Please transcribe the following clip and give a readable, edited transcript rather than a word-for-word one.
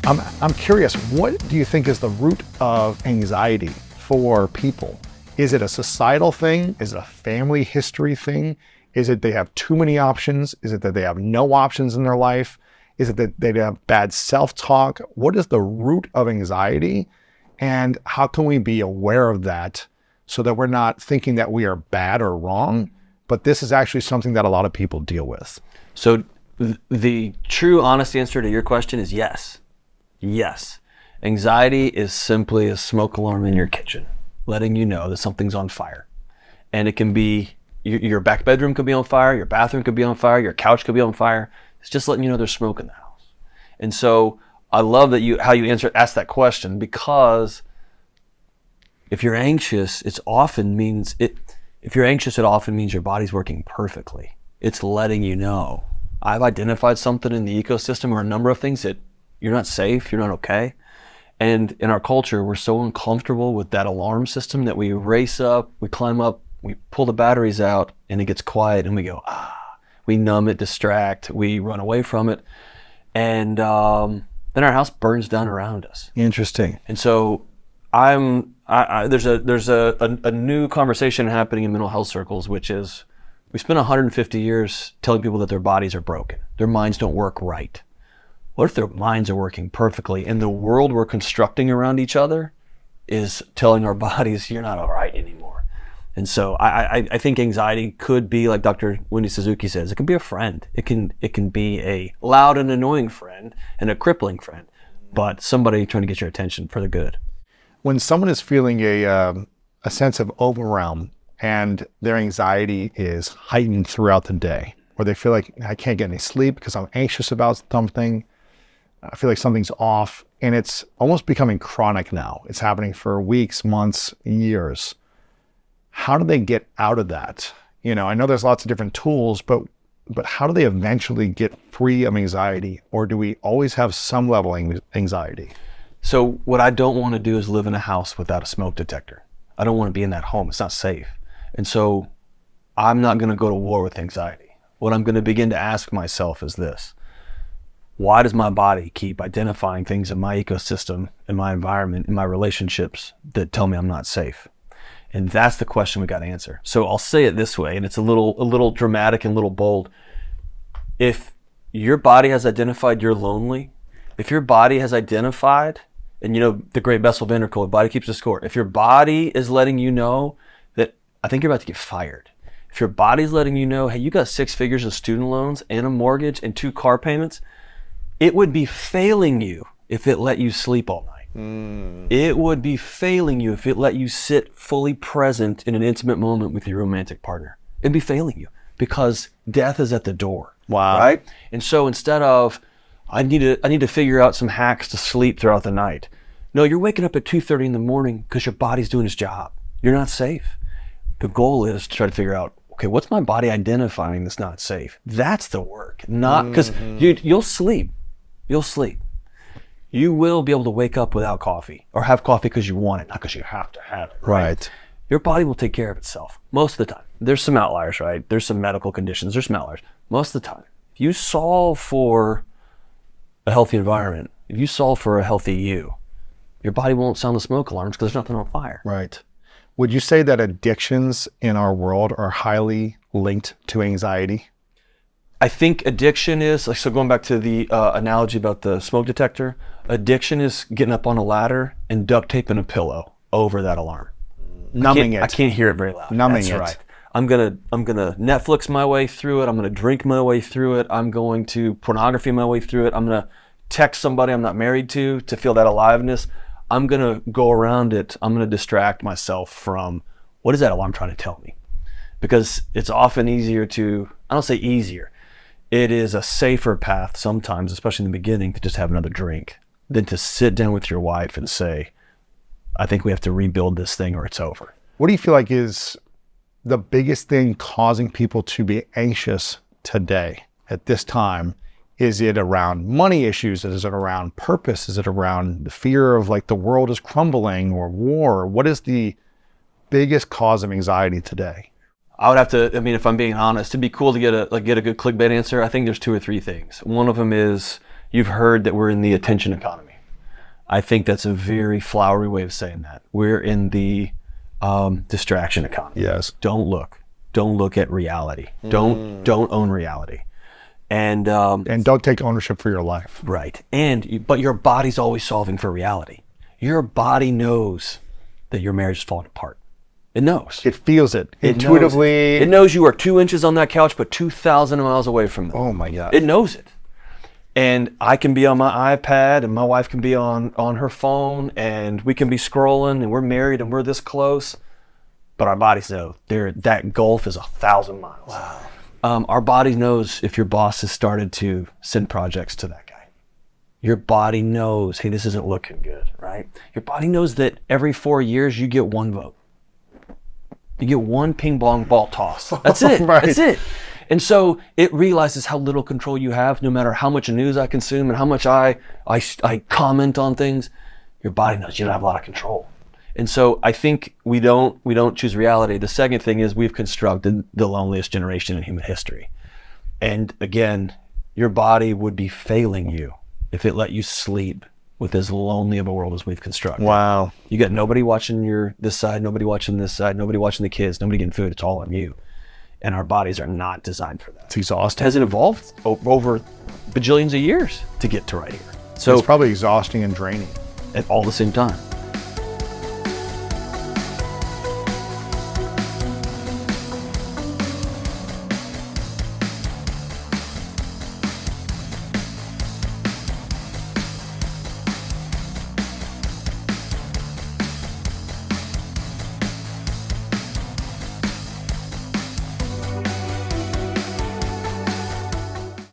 I'm curious, what do you think is the root of anxiety for people? Is it a societal thing? Is it a family history thing? Is it they have too many options? Is it that they have no options in their life? Is it that they have bad self-talk? What is the root of anxiety? And how can we be aware of that so that we're not thinking that we are bad or wrong, but this is actually something that a lot of people deal with? So the true honest answer to your question is yes. Yes. Anxiety is simply a smoke alarm in your kitchen, letting you know that something's on fire. And it can be, your back bedroom could be on fire, your bathroom could be on fire, your couch could be on fire. It's just letting you know there's smoke in the house. And so I love that how you ask that question, because if you're anxious, it often means your body's working perfectly. It's letting you know, I've identified something in the ecosystem or a number of things that you're not safe, you're not okay. And in our culture, we're so uncomfortable with that alarm system that we race up, we climb up, we pull the batteries out, and it gets quiet, and we go, we numb it, distract, we run away from it. And then our house burns down around us. Interesting. And so there's a new conversation happening in mental health circles, which is we spent 150 years telling people that their bodies are broken. Their minds don't work right. What if their minds are working perfectly and the world we're constructing around each other is telling our bodies, you're not all right anymore? And so I think anxiety could be, like Dr. Wendy Suzuki says, it can be a friend. It can be a loud and annoying friend and a crippling friend, but somebody trying to get your attention for the good. When someone is feeling a sense of overwhelm and their anxiety is heightened throughout the day, or they feel like I can't get any sleep because I'm anxious about something, I feel like something's off, and it's almost becoming chronic now. It's happening for weeks, months, years. How do they get out of that? I know there's lots of different tools, but how do they eventually get free of anxiety? Or do we always have some level of anxiety? So what I don't want to do is live in a house without a smoke detector. I don't want to be in that home. It's not safe. And so I'm not going to go to war with anxiety. What I'm going to begin to ask myself is this: why does my body keep identifying things in my ecosystem, in my environment, in my relationships that tell me I'm not safe? And that's the question we got to answer. So I'll say it this way, and it's a little dramatic and a little bold. If your body has identified you're lonely, if your body has identified, and the great Bessel van der Kolk, body keeps the score. If your body is letting you know that I think you're about to get fired, if your body's letting you know, hey, you got 6 figures of student loans and a mortgage and 2 car payments, it would be failing you if it let you sleep all night. It would be failing you if it let you sit fully present in an intimate moment with your romantic partner. It'd be failing you because death is at the door. Wow. Right? And so instead of, I need to figure out some hacks to sleep throughout the night. No, you're waking up at 2:30 in the morning because your body's doing its job. You're not safe. The goal is to try to figure out, okay, what's my body identifying that's not safe? That's the work. Not because you'll sleep. You'll sleep. You will be able to wake up without coffee or have coffee because you want it, not because you have to have it. Right. Your body will take care of itself most of the time. There's some outliers, right? There's some medical conditions. There's some outliers. Most of the time, if you solve for a healthy environment, if you solve for a healthy you, your body won't sound the smoke alarms because there's nothing on fire. Right. Would you say that addictions in our world are highly linked to anxiety? I think addiction is, so going back to the analogy about the smoke detector, addiction is getting up on a ladder and duct taping a pillow over that alarm. Numbing it. I can't hear it very loud. Numbing That's it. Right. I'm gonna Netflix my way through it. I'm gonna drink my way through it. I'm going to pornography my way through it. I'm gonna text somebody I'm not married to feel that aliveness. I'm gonna go around it. I'm gonna distract myself from what is that alarm trying to tell me? Because it's often easier to, I don't say easier, it is a safer path sometimes, especially in the beginning, to just have another drink than to sit down with your wife and say, I think we have to rebuild this thing or it's over. What do you feel like is the biggest thing causing people to be anxious today at this time? Is it around money issues? Is it around purpose? Is it around the fear of like the world is crumbling or war? What is the biggest cause of anxiety today? I would have to, if I'm being honest, it'd be cool to get a good clickbait answer. I think there's 2 or 3 things. One of them is, you've heard that we're in the attention economy. I think that's a very flowery way of saying that. We're in the distraction economy. Yes. Don't look at reality. Don't own reality. And don't take ownership for your life. right. But your body's always solving for reality. Your body knows that your marriage is falling apart. It knows. It feels it intuitively. It knows you are 2 inches on that couch, but 2,000 miles away from them. Oh my God. It knows it. And I can be on my iPad and my wife can be on her phone and we can be scrolling and we're married and we're this close. But our bodies know that gulf is 1,000 miles. Wow. Our body knows if your boss has started to send projects to that guy. Your body knows, hey, this isn't looking good, right? Your body knows that every 4 years you get one vote. You get one ping pong ball toss. That's it. Right. That's it. And so it realizes how little control you have, no matter how much news I consume and how much I comment on things. Your body knows you don't have a lot of control. And so I think we don't choose reality. The second thing is we've constructed the loneliest generation in human history. And again, your body would be failing you if it let you sleep with as lonely of a world as we've constructed. Wow. You got nobody watching this side, nobody watching this side, nobody watching the kids, nobody getting food. It's all on you. And our bodies are not designed for that. It's exhausting. It hasn't evolved over bajillions of years to get to right here. So it's probably exhausting and draining. at all the same time.